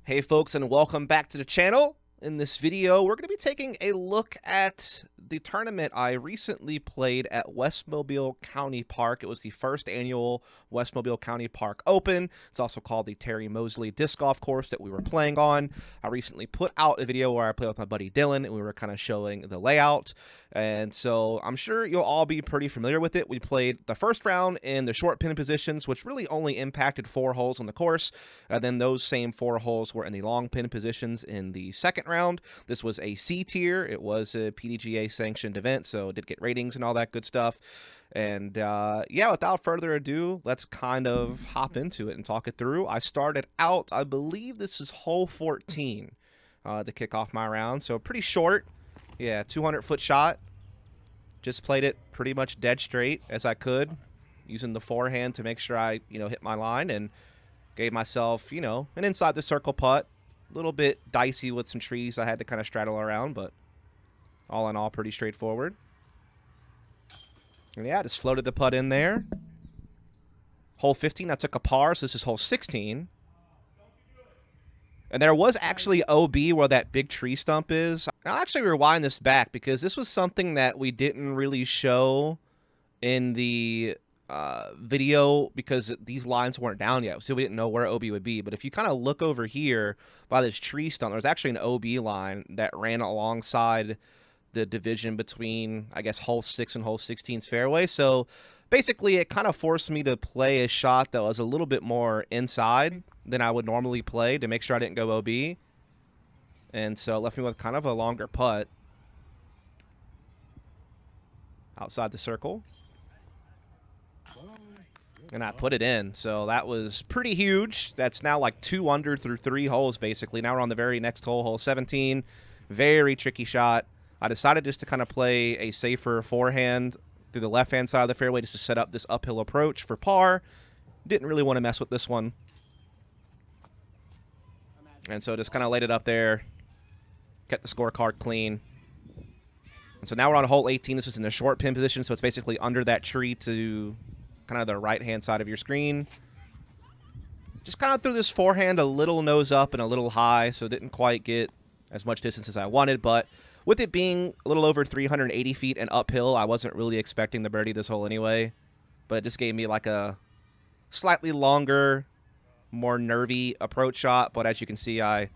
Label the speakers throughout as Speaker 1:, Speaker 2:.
Speaker 1: Hey folks, and welcome back to the channel. In this video, we're going to be taking a look at the tournament I recently played at Westmobile County Park. It was the first annual Westmobile County Park Open. It's also called the Terri Mosley disc golf course that we were playing on. I recently put out a video where I played with my buddy Dylan, and we were kind of showing the layout. And so I'm sure you'll all be pretty familiar with it. We played the first round in the short pin positions, which really only impacted 4 holes on the course. And then those same 4 holes were in the long pin positions in the second round. This was a C tier. It was a PDGA sanctioned event, so it did get ratings and all that good stuff. And yeah, without further ado, let's kind of hop into it and talk it through. I started out, I believe this is hole 14 to kick off my round, so pretty short. Yeah, 200-foot shot. Just played it pretty much dead straight as I could, using the forehand to make sure I, hit my line, and gave myself, an inside the circle putt. A little bit dicey with some trees I had to kind of straddle around, but all in all, pretty straightforward. And yeah, just floated the putt in there. Hole 15, I took a par, so this is hole 16. And there was actually OB where that big tree stump is. I'll actually rewind this back because this was something that we didn't really show in the video because these lines weren't down yet, so we didn't know where OB would be. But if you kind of look over here by this tree stump, there's actually an OB line that ran alongside the division between, I guess, hole 6 and hole 16's fairway. So basically, it kind of forced me to play a shot that was a little bit more inside than I would normally play to make sure I didn't go OB. And so it left me with kind of a longer putt outside the circle. And I put it in, so that was pretty huge. That's now like 2 under through 3 holes, basically. Now we're on the very next hole, hole 17. Very tricky shot. I decided just to kind of play a safer forehand through the left-hand side of the fairway just to set up this uphill approach for par. Didn't really want to mess with this one. And so just kind of laid it up there. Kept the scorecard clean. And so now we're on hole 18. This is in the short pin position, so it's basically under that tree to kind of the right-hand side of your screen. Just kind of threw this forehand a little nose up and a little high, so didn't quite get as much distance as I wanted. But with it being a little over 380 feet and uphill, I wasn't really expecting the birdie this hole anyway. But it just gave me like a slightly longer, more nervy approach shot. But as you can see, I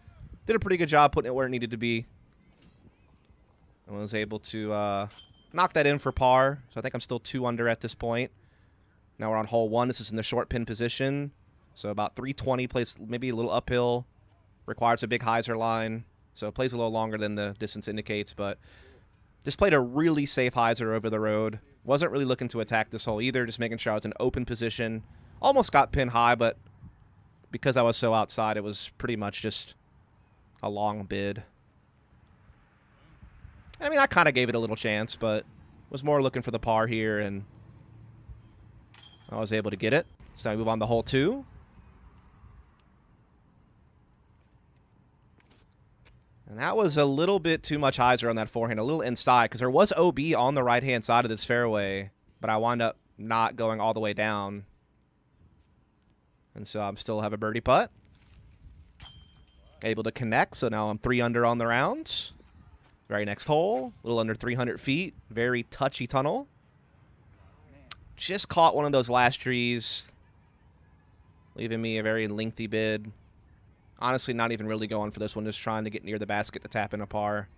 Speaker 1: did a pretty good job putting it where it needed to be. I was able to knock that in for par. So I think I'm still 2 under at this point. Now we're on hole 1. This is in the short pin position. So about 320, plays maybe a little uphill. Requires a big hyzer line. So it plays a little longer than the distance indicates. But just played a really safe hyzer over the road. Wasn't really looking to attack this hole either. Just making sure I was in open position. Almost got pin high, but because I was so outside, it was pretty much just a long bid. I mean, I kind of gave it a little chance, but was more looking for the par here, and I was able to get it. So now we move on to hole 2. And that was a little bit too much hyzer on that forehand, a little inside, because there was OB on the right-hand side of this fairway, but I wound up not going all the way down. And so I still have a birdie putt. Able to connect, so now I'm 3 under on the round. Very next hole, a little under 300 feet. Very touchy tunnel. Just caught one of those last trees, leaving me a very lengthy bid. Honestly, not even really going for this one, just trying to get near the basket to tap in a par.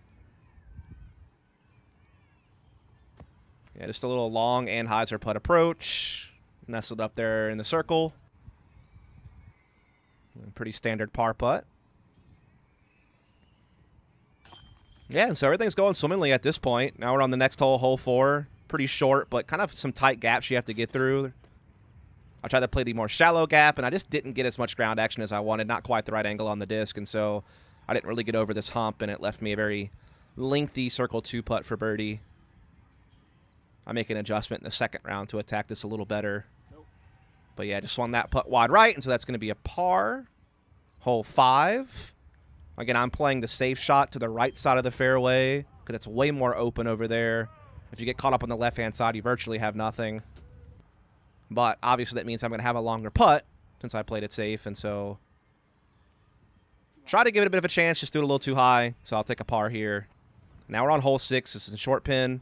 Speaker 1: Yeah, just a little long and hyzer putt approach. Nestled up there in the circle. Pretty standard par putt. Yeah, and so everything's going swimmingly at this point. Now we're on the next hole, hole 4. Pretty short, but kind of some tight gaps you have to get through. I tried to play the more shallow gap, and I just didn't get as much ground action as I wanted. Not quite the right angle on the disc, and so I didn't really get over this hump, and it left me a very lengthy circle 2 putt for birdie. I make an adjustment in the second round to attack this a little better. But yeah, just swung that putt wide right, and so that's going to be a par. Hole 5. Again, I'm playing the safe shot to the right side of the fairway because it's way more open over there. If you get caught up on the left-hand side, you virtually have nothing. But obviously that means I'm going to have a longer putt since I played it safe, and so Try to give it a bit of a chance, just do it a little too high, so I'll take a par here. Now we're on hole 6. This is a short pin.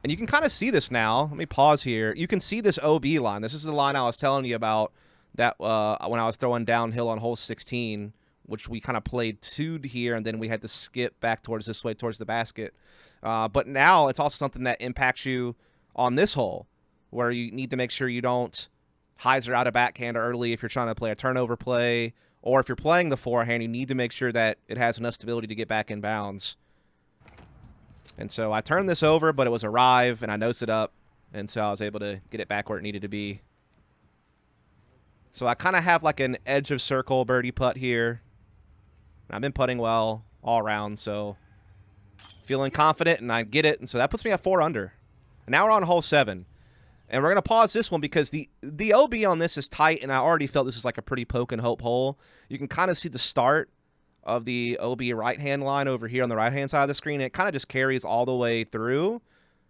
Speaker 1: And you can kind of see this now. Let me pause here. You can see this OB line. This is the line I was telling you about that when I was throwing downhill on hole 16, which we kind of played to here, and then we had to skip back towards this way, towards the basket. But now it's also something that impacts you on this hole, where you need to make sure you don't hyzer out a backhand early if you're trying to play a turnover play, or if you're playing the forehand, you need to make sure that it has enough stability to get back in bounds. And so I turned this over, but it was a rive, and I nosed it up, and so I was able to get it back where it needed to be. So I kind of have like an edge of circle birdie putt here. I've been putting well all around, so feeling confident, and I get it, and so that puts me at 4 under. And now we're on hole 7. And we're going to pause this one because the OB on this is tight, and I already felt this is like a pretty poke and hope hole. You can kind of see the start of the OB right-hand line over here on the right-hand side of the screen. And it kind of just carries all the way through,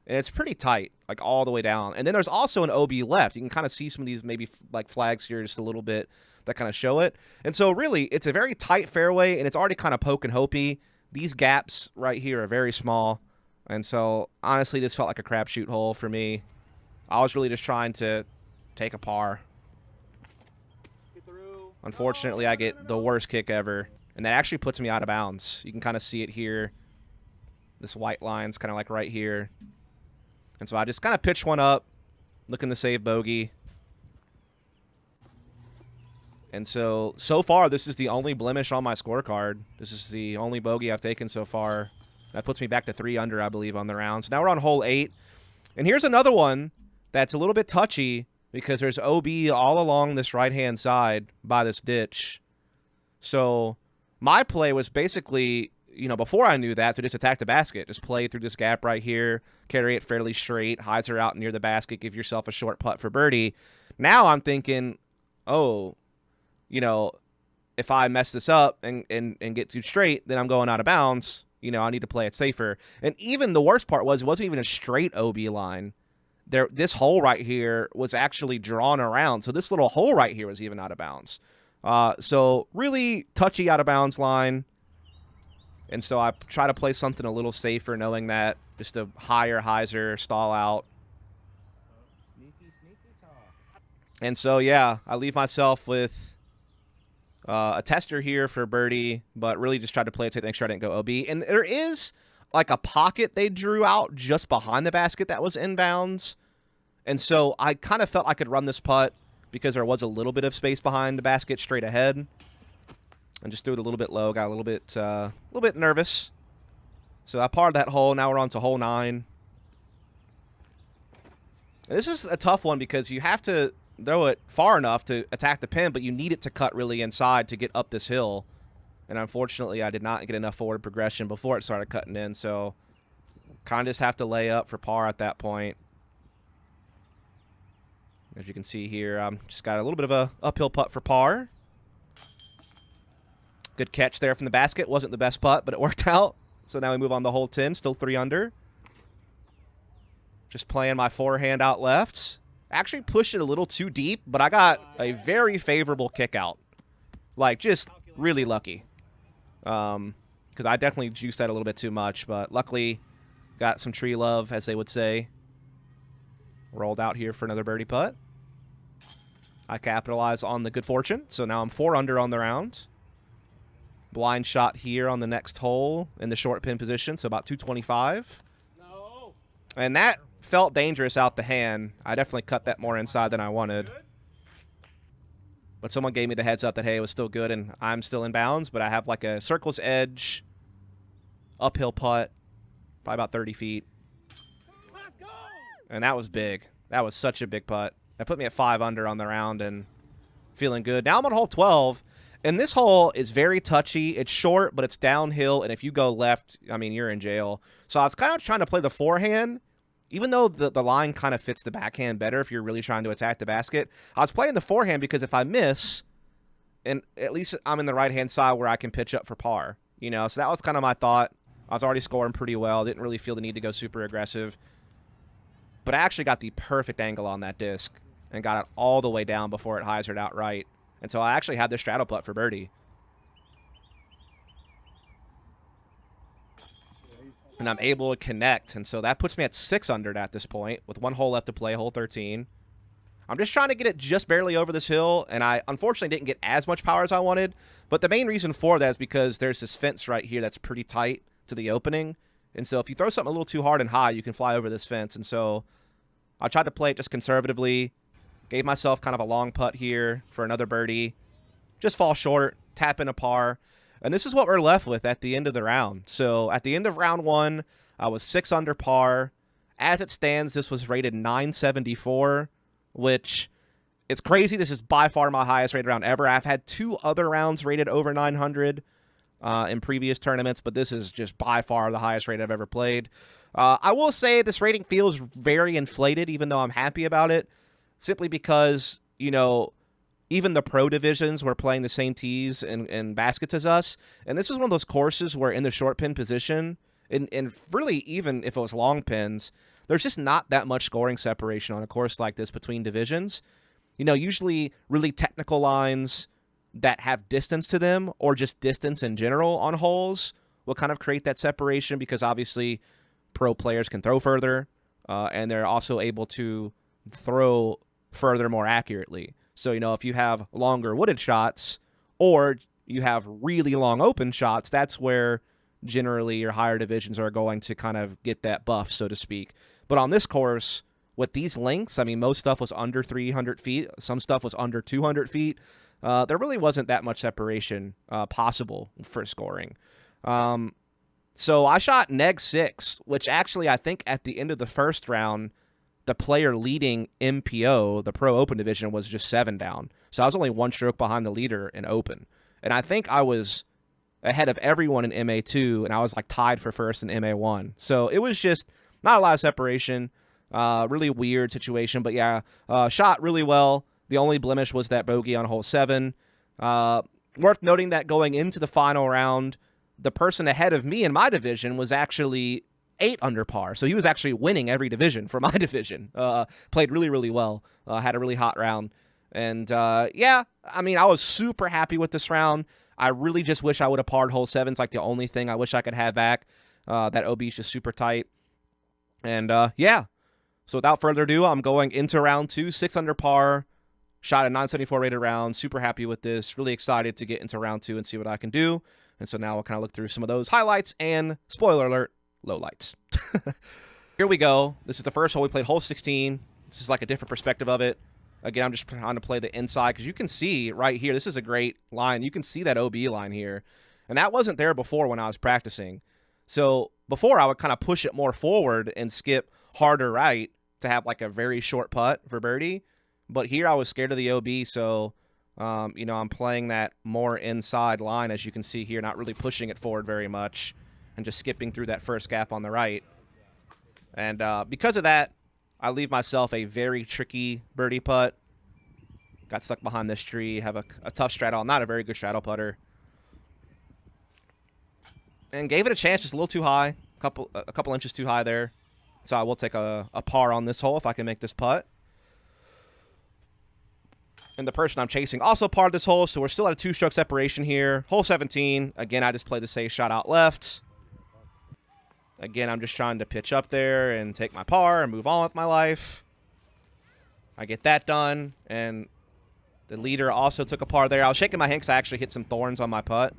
Speaker 1: and it's pretty tight, like all the way down. And then there's also an OB left. You can kind of see some of these maybe like flags here just a little bit that kind of show it. And so really, it's a very tight fairway, and it's already kind of poke and hopey. These gaps right here are very small. And so, honestly, this felt like a crapshoot hole for me. I was really just trying to take a par. Unfortunately, I get the worst kick ever. And that actually puts me out of bounds. You can kind of see it here. This white line's kind of like right here. And so I just kind of pitched one up, looking to save bogey. And so far, this is the only blemish on my scorecard. This is the only bogey I've taken so far. That puts me back to 3 under, I believe, on the round. So now we're on hole 8. And here's another one that's a little bit touchy because there's OB all along this right-hand side by this ditch. So my play was basically, you know, before I knew that, to just attack the basket. Just play through this gap right here, carry it fairly straight, hyzer out near the basket, give yourself a short putt for birdie. Now I'm thinking, oh, you know, if I mess this up and get too straight, then I'm going out of bounds. You know, I need to play it safer. And even the worst part was it wasn't even a straight OB line. This hole right here was actually drawn around. So this little hole right here was even out of bounds. So really touchy out of bounds line. And so I try to play something a little safer, knowing that just a higher hyzer, stall out.
Speaker 2: Sneaky talk.
Speaker 1: And so, yeah, I leave myself with a tester here for birdie, but really just tried to play it to make sure I didn't go OB. And there is like a pocket they drew out just behind the basket that was inbounds. And so I kind of felt I could run this putt because there was a little bit of space behind the basket straight ahead. And just threw it a little bit low, got a little bit nervous. So I parred that hole. Now we're on to hole 9. And this is a tough one because you have to throw it far enough to attack the pin, but you need it to cut really inside to get up this hill. And unfortunately, I did not get enough forward progression before it started cutting in, so kind of just have to lay up for par at that point. As you can see here, just got a little bit of a uphill putt for par. Good catch there from the basket. Wasn't the best putt, but it worked out. So now we move on to hole 10, still 3 under. Just playing my forehand out left. Actually pushed it a little too deep, but I got a very favorable kick out. Like, just really lucky. Because I definitely juiced that a little bit too much, but luckily got some tree love, as they would say. Rolled out here for another birdie putt. I capitalized on the good fortune, so now I'm 4 under on the round. Blind shot here on the next hole in the short pin position, so about 225.
Speaker 2: No.
Speaker 1: And that felt dangerous out the hand. I definitely cut that more inside than I wanted. But someone gave me the heads up that, hey, it was still good, and I'm still in bounds, but I have like a circle's edge, uphill putt, probably about 30 feet.
Speaker 2: Let's go.
Speaker 1: And that was big. That was such a big putt. That put me at 5 under on the round and feeling good. Now I'm on hole 12, and this hole is very touchy. It's short, but it's downhill, and if you go left, I mean, you're in jail. So I was kind of trying to play the forehand, even though the line kind of fits the backhand better if you're really trying to attack the basket. I was playing the forehand because if I miss, and at least I'm in the right-hand side where I can pitch up for par. You know, so that was kind of my thought. I was already scoring pretty well. Didn't really feel the need to go super aggressive. But I actually got the perfect angle on that disc and got it all the way down before it hyzered out right. And so I actually had this straddle putt for birdie. and I'm able to connect. And so that puts me at 6 under at this point with 1 hole left to play, hole 13. I'm just trying to get it just barely over this hill, and I unfortunately didn't get as much power as I wanted. But the main reason for that is because there's this fence right here that's pretty tight to the opening. And so if you throw something a little too hard and high, you can fly over this fence. And so I tried to play it just conservatively. Gave myself kind of a long putt here for another birdie. Just fall short, tap in a par. And this is what we're left with at the end of the round. So at the end of round 1, I was 6 under par. As it stands, this was rated 974, which it's crazy. This is by far my highest rated round ever. I've had 2 other rounds rated over 900 in previous tournaments, but this is just by far the highest rate I've ever played. I will say this rating feels very inflated, even though I'm happy about it, simply because, you know, even the pro divisions were playing the same tees and baskets as us. And this is one of those courses where in the short pin position, and really even if it was long pins, there's just not that much scoring separation on a course like this between divisions. You know, usually really technical lines that have distance to them or just distance in general on holes will kind of create that separation because obviously pro players can throw further and they're also able to throw further more accurately. So, you know, if you have longer wooded shots or you have really long open shots, that's where generally your higher divisions are going to kind of get that buff, so to speak. But on this course, with these lengths, I mean, most stuff was under 300 feet. Some stuff was under 200 feet. There really wasn't that much separation possible for scoring. So I shot neg 6, which actually I think at the end of the first round, the player leading MPO, the Pro Open division, was just 7 down. So I was only 1 stroke behind the leader in Open. And I think I was ahead of everyone in MA2, and I was like tied for first in MA1. So it was just not a lot of separation. Really weird situation. But yeah, shot really well. The only blemish was that bogey on hole 7. Worth noting that going into the final round, the person ahead of me in my division was actually 8 under par. So he was actually winning every division for my division. Played really, really well. Had a really hot round. And yeah, I mean, I was super happy with this round. I really just wish I would have parred hole 7. It's like the only thing I wish I could have back. That OB is just super tight. And yeah, so without further ado, I'm going into round 2, 6 under par. Shot a 974 rated round. Super happy with this. Really excited to get into round 2 and see what I can do. And so now we'll kind of look through some of those highlights and, spoiler alert, lowlights. Here we go. This is the first hole. We played hole 16. This is like a different perspective of it. Again, I'm just trying to play the inside because you can see right here, this is a great line. You can see that OB line here. And that wasn't there before when I was practicing. So before I would kind of push it more forward and skip harder right to have like a very short putt for birdie. But here I was scared of the OB, so you know, I'm playing that more inside line, as you can see here, not really pushing it forward very much and just skipping through that first gap on the right. And because of that, I leave myself a very tricky birdie putt. Got stuck behind this tree, have a tough straddle, not a very good straddle putter. And gave it a chance, just a little too high, a couple inches too high there. So I will take a par on this hole if I can make this putt. And the person I'm chasing also parred this hole, so we're still at a 2-stroke separation here. Hole 17, again, I just played the safe shot out left. Again, I'm just trying to pitch up there and take my par and move on with my life. I get that done, and the leader also took a par there. I was shaking my hand because I actually hit some thorns on my putt.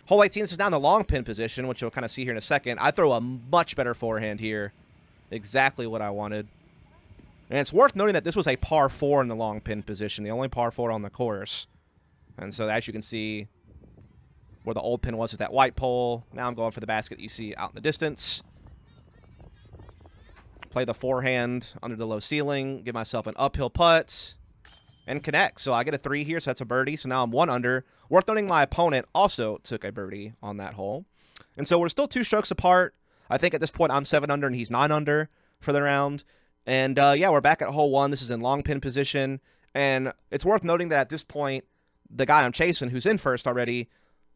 Speaker 1: Hole 18, this is now in the long pin position, which you'll kind of see here in a second. I throw a much better forehand here. Exactly what I wanted. And it's worth noting that this was a par 4 in the long pin position, the only par 4 on the course. And so as you can see, where the old pin was that white pole. Now I'm going for the basket you see out in the distance. Play the forehand under the low ceiling, give myself an uphill putt, and connect. So I get a 3 here, so that's a birdie. So now I'm 1 under. Worth noting my opponent also took a birdie on that hole. And so we're still 2 strokes apart. I think at this point I'm 7 under and he's 9 under for the round. And yeah, we're back at hole 1. This is in long pin position. And it's worth noting that at this point, the guy I'm chasing, who's in first already,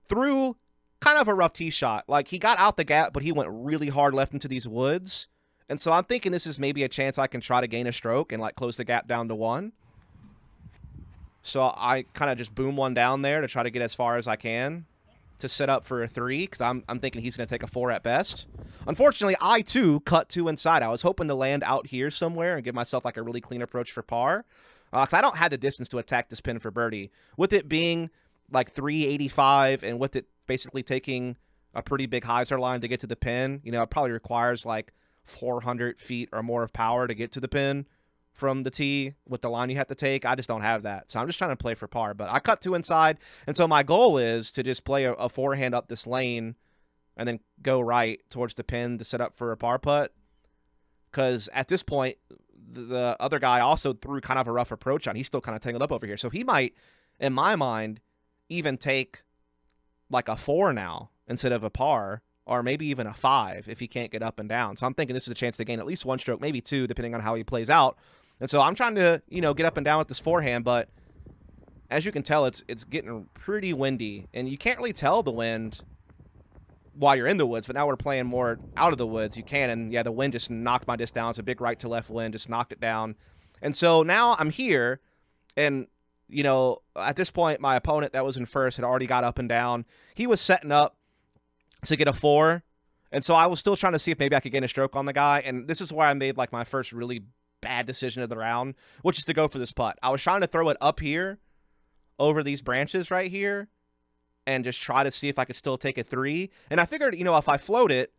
Speaker 1: threw kind of a rough tee shot. Like, he got out the gap, but he went really hard left into these woods. And so I'm thinking this is maybe a chance I can try to gain a stroke and, like, close the gap down to 1. So I kind of just boom one down there to try to get as far as I can. to set up for a 3 because I'm thinking he's going to take a 4 at best. Unfortunately, I too cut 2 inside. I was hoping to land out here somewhere and give myself like a really clean approach for par. Because I don't have the distance to attack this pin for birdie. With it being like 385 and with it basically taking a pretty big hyzer line to get to the pin, you know, it probably requires like 400 feet or more of power to get to the pin from the tee with the line you have to take. I just don't have that. So I'm just trying to play for par. But I cut 2 inside. And so my goal is to just play a forehand up this lane and then go right towards the pin to set up for a par putt. Because at this point, the other guy also threw kind of a rough approach on. He's still kind of tangled up over here. So he might, in my mind, even take like a 4 now instead of a par, or maybe even a 5 if he can't get up and down. So I'm thinking this is a chance to gain at least 1 stroke, maybe 2, depending on how he plays out. And so I'm trying to, you know, get up and down with this forehand, but as you can tell, it's getting pretty windy, and you can't really tell the wind while you're in the woods, but now we're playing more out of the woods. You can, and yeah, the wind just knocked my disc down. It's a big right to left wind, just knocked it down. And so now I'm here, and, you know, at this point, my opponent that was in first had already got up and down. He was setting up to get a 4, and so I was still trying to see if maybe I could gain a stroke on the guy, and this is where I made like my first really bad decision of the round, which is to go for this putt. I was trying to throw it up here over these branches right here and just try to see if I could still take a 3, and I figured, you know, if I float it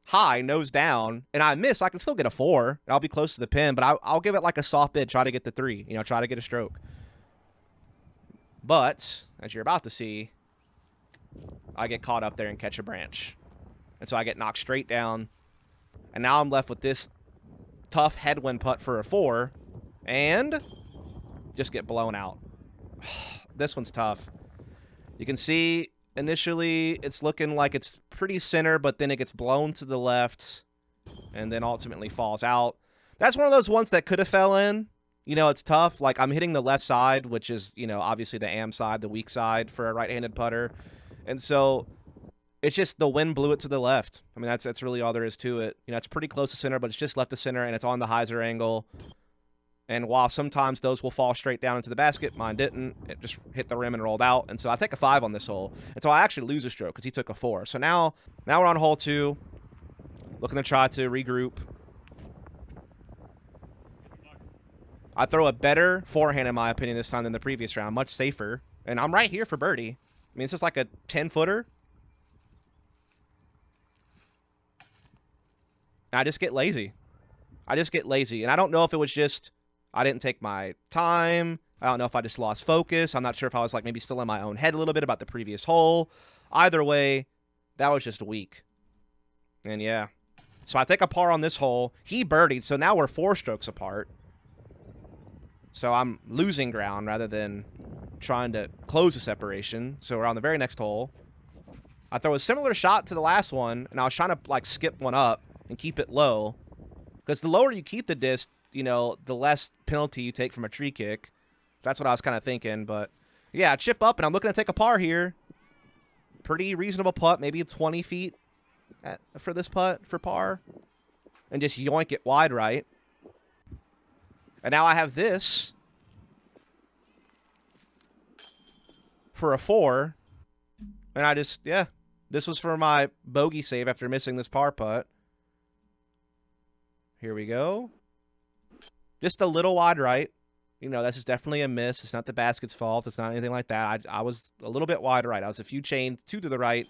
Speaker 1: high, nose down, and I miss, I can still get a 4, and I'll be close to the pin, but I'll give it like a soft bid, try to get the 3, you know, try to get a stroke. But, as you're about to see, I get caught up there and catch a branch. And so I get knocked straight down. And now I'm left with this tough headwind putt for a 4. And just get blown out. This one's tough. You can see initially it's looking like it's pretty center, but then it gets blown to the left and then ultimately falls out. That's one of those ones that could have fell in. You know, it's tough. Like, I'm hitting the left side, which is, you know, obviously the am side, the weak side for a right-handed putter. And so it's just the wind blew it to the left. I mean, that's really all there is to it. You know, it's pretty close to center, but it's just left to center, and it's on the hyzer angle. And while sometimes those will fall straight down into the basket, mine didn't. It just hit the rim and rolled out. And so I take a 5 on this hole. And so I actually lose a stroke because he took a 4. So now we're on hole 2, looking to try to regroup. I throw a better forehand, in my opinion, this time than the previous round. Much safer. And I'm right here for birdie. I mean, it's just like a 10-footer. I just get lazy. And I don't know if it was just I didn't take my time. I don't know if I just lost focus. I'm not sure if I was like maybe still in my own head a little bit about the previous hole. Either way, that was just weak. And yeah. So I take a par on this hole. He birdied, so now we're 4 strokes apart. So I'm losing ground rather than trying to close the separation. So we're on the very next hole. I throw a similar shot to the last one, and I was trying to like skip one up and keep it low. Because the lower you keep the disc, you know, the less penalty you take from a tree kick. That's what I was kind of thinking. But yeah, chip up, and I'm looking to take a par here. Pretty reasonable putt, maybe 20 feet for this putt for par. And just yoink it wide right. And now I have this for a 4. And I just, yeah, this was for my bogey save after missing this par putt. Here we go. Just a little wide right. You know, this is definitely a miss. It's not the basket's fault. It's not anything like that. I was a little bit wide right. I was a few chains, 2 to the right.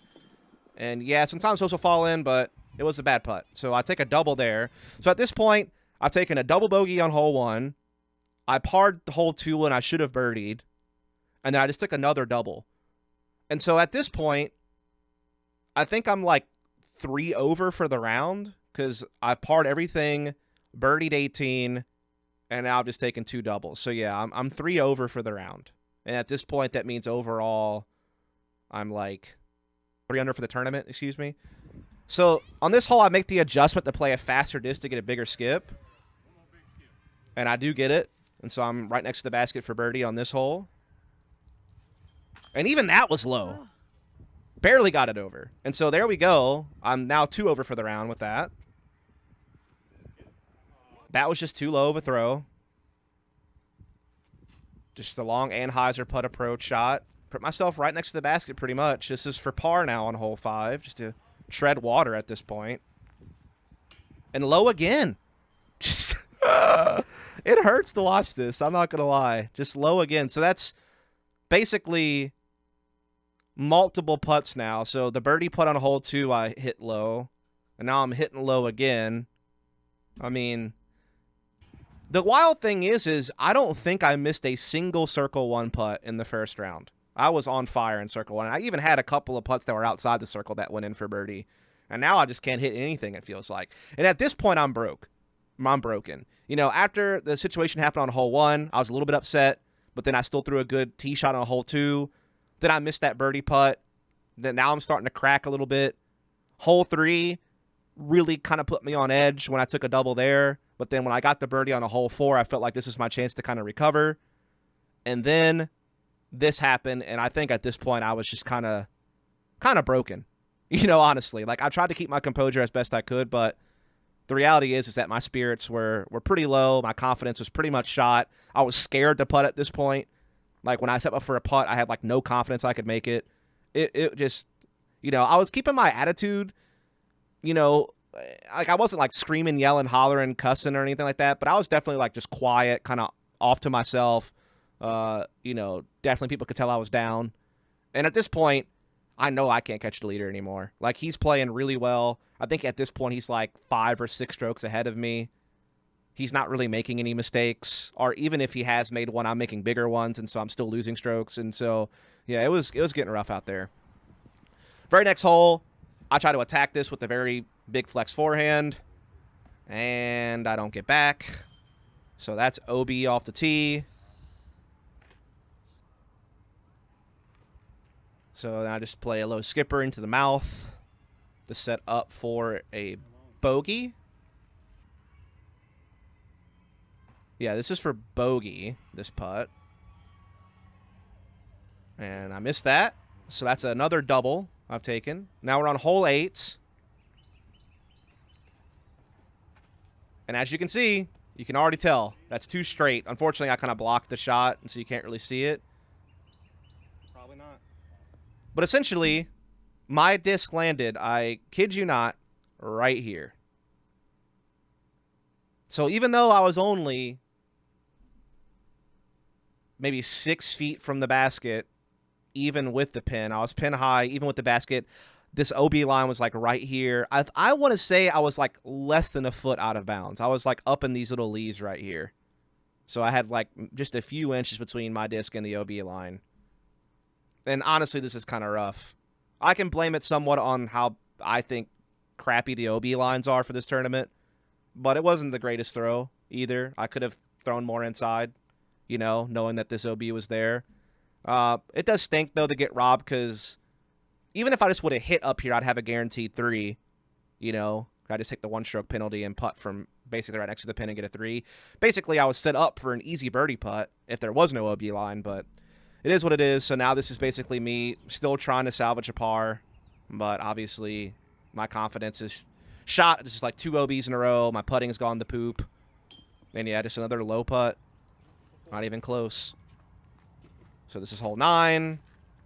Speaker 1: And yeah, sometimes those will fall in, but it was a bad putt. So I take a double there. So at this point, I've taken a double bogey on hole 1. I parred the hole 2 and I should have birdied. And then I just took another double. And so at this point, I think I'm like 3 over for the round because I've parred everything, birdied 18, and now I've just taken 2 doubles. So yeah, I'm 3 over for the round. And at this point, that means overall, I'm like 3 under for the tournament, excuse me. So on this hole, I make the adjustment to play a faster disc to get a bigger skip. And I do get it. And so I'm right next to the basket for birdie on this hole. And even that was low. Barely got it over. And so there we go. I'm now 2 over for the round with that. That was just too low of a throw. Just a long Anheuser putt approach shot. put myself right next to the basket pretty much. This is for par now on hole 5, just to tread water at this point. And low again. Just it hurts to watch this. I'm not going to lie. Just low again. So that's basically multiple putts now. So the birdie putt on hole 2, I hit low. And now I'm hitting low again. I mean, the wild thing is I don't think I missed a single circle 1 putt in the first round. I was on fire in circle 1. I even had a couple of putts that were outside the circle that went in for birdie. And now I just can't hit anything, it feels like. And at this point, I'm broke. I'm broken. You know, after the situation happened on hole 1, I was a little bit upset, but then I still threw a good tee shot on hole 2. Then I missed that birdie putt. Then now I'm starting to crack a little bit. Hole 3 really kind of put me on edge when I took a double there. But then when I got the birdie on a hole 4, I felt like this is my chance to kind of recover. And then this happened, and I think at this point I was just kind of broken. You know, honestly. Like, I tried to keep my composure as best I could, but the reality is that my spirits were pretty low. My confidence was pretty much shot. I was scared to putt at this point. Like, when I set up for a putt, I had, like, no confidence I could make it. It just, you know, I was keeping my attitude, you know, like, I wasn't, like, screaming, yelling, hollering, cussing or anything like that, but I was definitely, like, just quiet, kind of off to myself. You know, definitely people could tell I was down. And at this point, I know I can't catch the leader anymore. Like, he's playing really well. I think at this point he's like 5 or 6 strokes ahead of me. He's not really making any mistakes, or even if he has made one, I'm making bigger ones, and so I'm still losing strokes. And so, yeah, it was getting rough out there. Very next hole, I try to attack this with a very big flex forehand, and I don't get back. So that's OB off the tee. So then I just play a low skipper into the mouth to set up for a bogey. Yeah, this is for bogey, this putt. And I missed that. So that's another double I've taken. Now we're on hole 8. And as you can see, you can already tell that's 2 straight. Unfortunately, I kind of blocked the shot, and so you can't really see it.
Speaker 2: Probably not.
Speaker 1: But essentially, my disc landed, I kid you not, right here. So even though I was only maybe 6 feet from the basket, even with the pin, I was pin high, even with the basket, this OB line was like right here. I want to say I was like less than a foot out of bounds. I was like up in these little leaves right here. So I had like just a few inches between my disc and the OB line. And honestly, this is kind of rough. I can blame it somewhat on how I think crappy the OB lines are for this tournament. But it wasn't the greatest throw either. I could have thrown more inside, you know, knowing that this OB was there. It does stink, though, to get robbed, because even if I just would have hit up here, I'd have a guaranteed 3, you know. I just take the 1-stroke penalty and putt from basically right next to the pin and get a 3. Basically, I was set up for an easy birdie putt if there was no OB line, but it is what it is. So now this is basically me still trying to salvage a par, but obviously my confidence is shot. This is like 2 OBs in a row. My putting's gone to poop. And yeah, just another low putt. Not even close. So this is hole 9.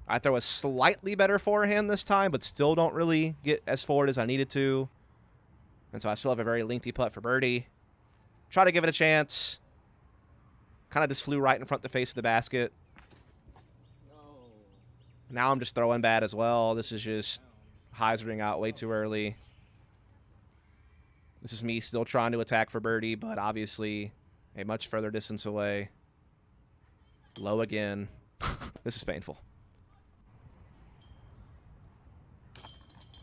Speaker 1: I throw a slightly better forehand this time, but still don't really get as forward as I needed to. And so I still have a very lengthy putt for birdie. Try to give it a chance. Kind of just flew right in front of the face of the basket. Now I'm just throwing bad as well. This is just hyzering out way too early. This is me still trying to attack for birdie, but obviously a much further distance away. Low again. This is painful.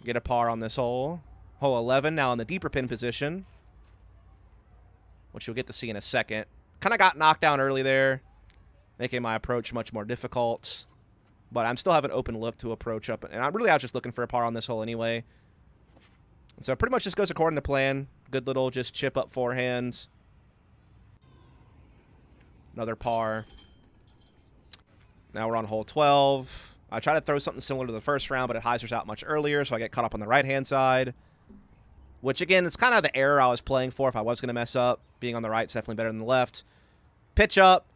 Speaker 1: Get a par on this hole. Hole 11 now in the deeper pin position, which you'll get to see in a second. Kind of got knocked down early there, making my approach much more difficult. But I'm still have an open look to approach up. And I was just looking for a par on this hole anyway. So it pretty much just goes according to plan. Good little just chip up forehand. Another par. Now we're on hole 12. I try to throw something similar to the first round, but it hyzers out much earlier, so I get caught up on the right-hand side. Which, again, it's kind of the error I was playing for if I was going to mess up. Being on the right is definitely better than the left. Pitch up.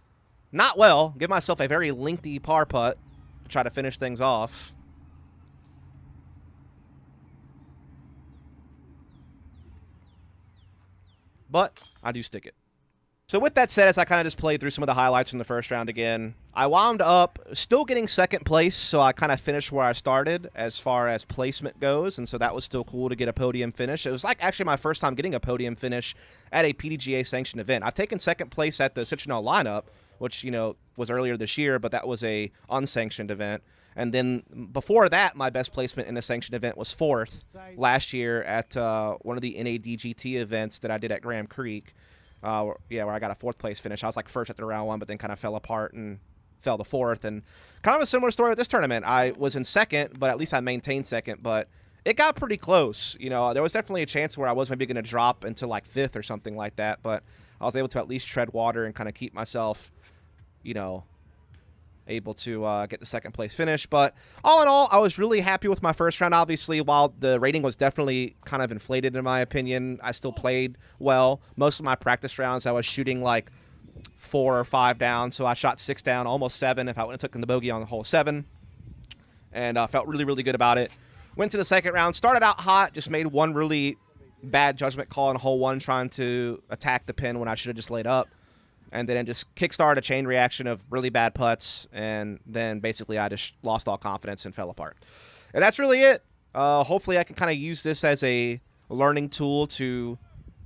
Speaker 1: Not well. Give myself a very lengthy par putt. to try to finish things off. But I do stick it. So with that said, as I kind of just played through some of the highlights from the first round again, I wound up still getting second place, so I kind of finished where I started as far as placement goes, and so that was still cool to get a podium finish. It was like actually my first time getting a podium finish at a PDGA sanctioned event. I've taken second place at the Citronelle lineup, which, you know, was earlier this year, but that was a unsanctioned event. And then before that, my best placement in a sanctioned event was fourth last year at one of the NADGT events that I did at Graham Creek. Where I got a fourth place finish. I was like first at the round one, but then kind of fell apart and fell to fourth. And kind of a similar story with this tournament. I was in second, but at least I maintained second. But it got pretty close. You know, there was definitely a chance where I was maybe going to drop into like fifth or something like that. But I was able to at least tread water and kind of keep myself, you know, able to get the second place finish. But all in all, I was really happy with my first round. Obviously, while the rating was definitely kind of inflated in my opinion, I still played well. Most of my practice rounds, I was shooting like 4 or 5 down, so I shot 6 down, almost 7 if I wouldn't have taken the bogey on the hole 7, and felt really, really good about it. Went to the second round, started out hot, just made one really bad judgment call in hole 1 trying to attack the pin when I should have just laid up. And then it just kickstarted a chain reaction of really bad putts, and then basically I just lost all confidence and fell apart. And that's really it. Hopefully I can kind of use this as a learning tool to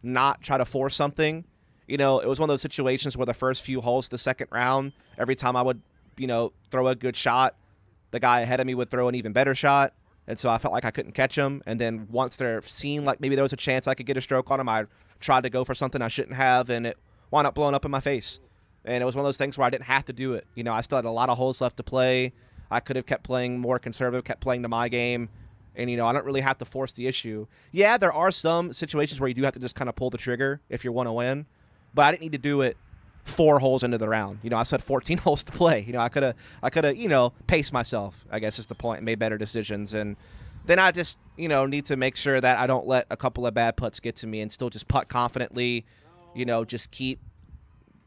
Speaker 1: not try to force something. You know, it was one of those situations where the first few holes of the second round, every time I would, you know, throw a good shot, the guy ahead of me would throw an even better shot. And so I felt like I couldn't catch him. And then once they're seen like maybe there was a chance I could get a stroke on him, I tried to go for something I shouldn't have, and it wound up blowing up in my face. And it was one of those things where I didn't have to do it. You know, I still had a lot of holes left to play. I could have kept playing more conservative, kept playing to my game. And, you know, I don't really have to force the issue. Yeah, there are some situations where you do have to just kind of pull the trigger if you want to win. But I didn't need to do it 4 holes into the round. You know, I said 14 holes to play. You know, I could have, you know, paced myself, I guess is the point, and made better decisions. And then I just, you know, need to make sure that I don't let a couple of bad putts get to me and still just putt confidently. You know, just keep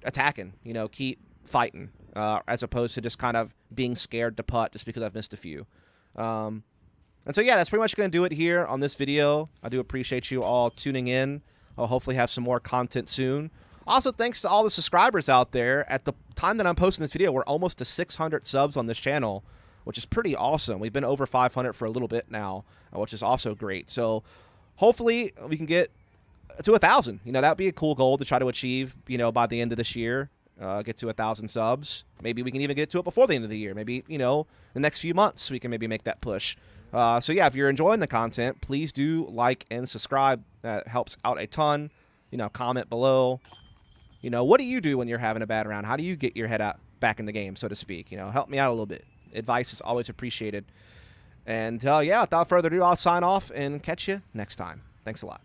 Speaker 1: attacking, you know, keep fighting, as opposed to just kind of being scared to putt just because I've missed a few. And so, yeah, that's pretty much going to do it here on this video. I do appreciate you all tuning in. I'll hopefully have some more content soon. Also, thanks to all the subscribers out there. At the time that I'm posting this video, we're almost to 600 subs on this channel, which is pretty awesome. We've been over 500 for a little bit now, which is also great. So hopefully we can get to 1,000. You know, that would be a cool goal to try to achieve, you know, by the end of this year. Get to 1,000 subs. Maybe we can even get to it before the end of the year. Maybe, you know, the next few months we can maybe make that push. So, yeah, if you're enjoying the content, please do like and subscribe. That helps out a ton. You know, comment below. You know, what do you do when you're having a bad round? How do you get your head out back in the game, so to speak? You know, help me out a little bit. Advice is always appreciated. And, yeah, without further ado, I'll sign off and catch you next time. Thanks a lot.